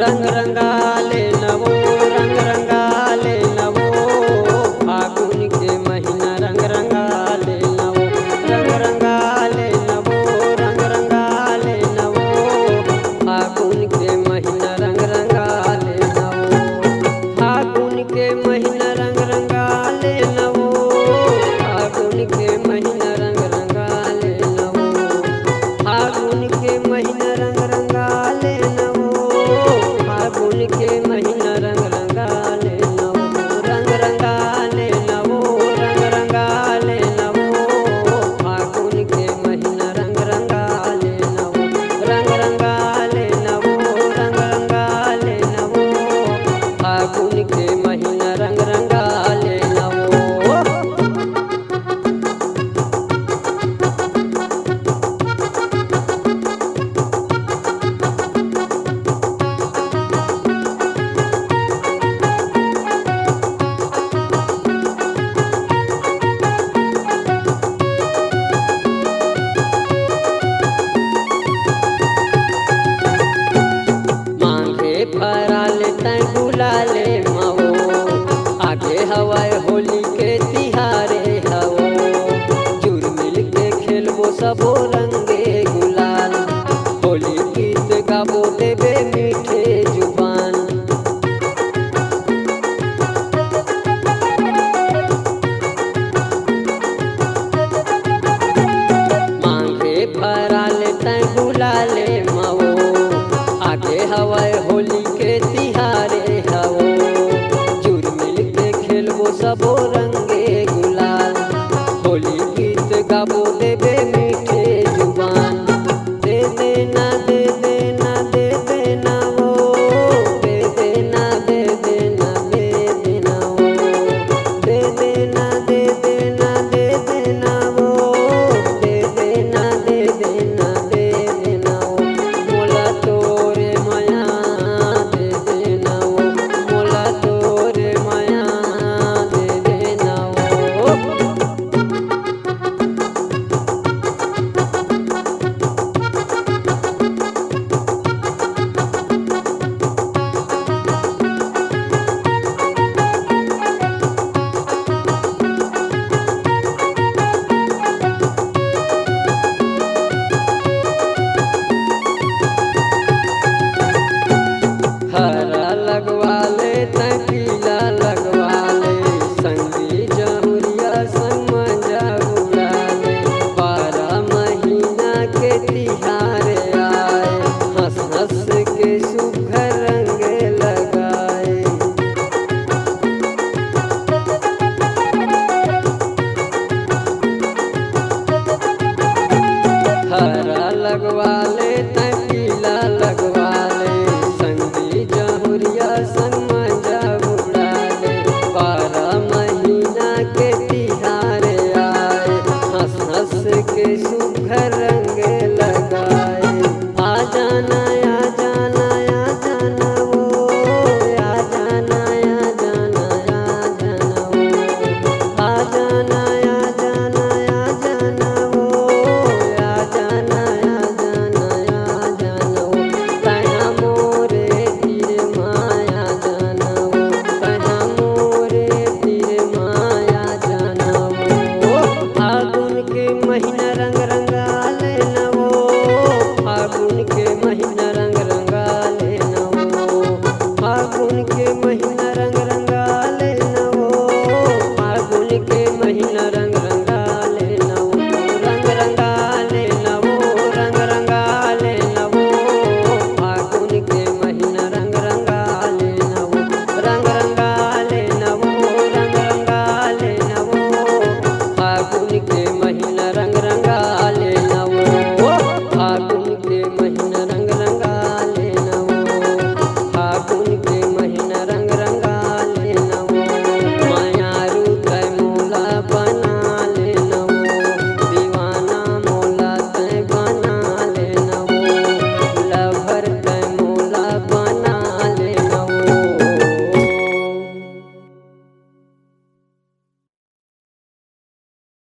रंग रंगाले नवो रंग रंगाले नवो फागुन के महीना रंग रंगाले नवो रंग रंगाले नवो रंग रंगाले नवो फागुन के महीना रंग रंगाले नवो फागुन के महीना रंग रंगाले नवो फागुन के महीना रंग रंगाले नवो फागुन के महीना रंग रंगाले नवो फागुन के महीना रंग रंगाले नवो रंग रंगाले नवो रंग रंगाले नवो फागुन के महीना रंग रंगाले नवो रंग रंगाले नवो रंग रंगाले नवो फागुन के महीना रंग रंगाले नवो। मांगे फराले तय गुलाले मवो आगे हवाए होली के तिहारे हवो जुर मिल के खेलबो सबो रंगे गुलाल होली गीत गाबो देबे मीठे जुबान मांगे फराले तय गुलाले मवो आगे हवाए होली के तिहारे हवो जुर मिल के खेलबो सबो रंगे गुलाल होली गीत गाबो देबे मीठे जुबान दे देना दे देना दे देना वो दे देना दे देना दे देना वो दे देना दे देना दे देना वो दे देना दे देना दे देना वो मोला तोरे माया दे देना वो मोला तोरे माया दे देना वो। हरा लगवाले तय पीला लगवाले संगी जहुरिया संग मजा उड़ाले 12 महीना के तिहारे आए हंस हंस के सुघर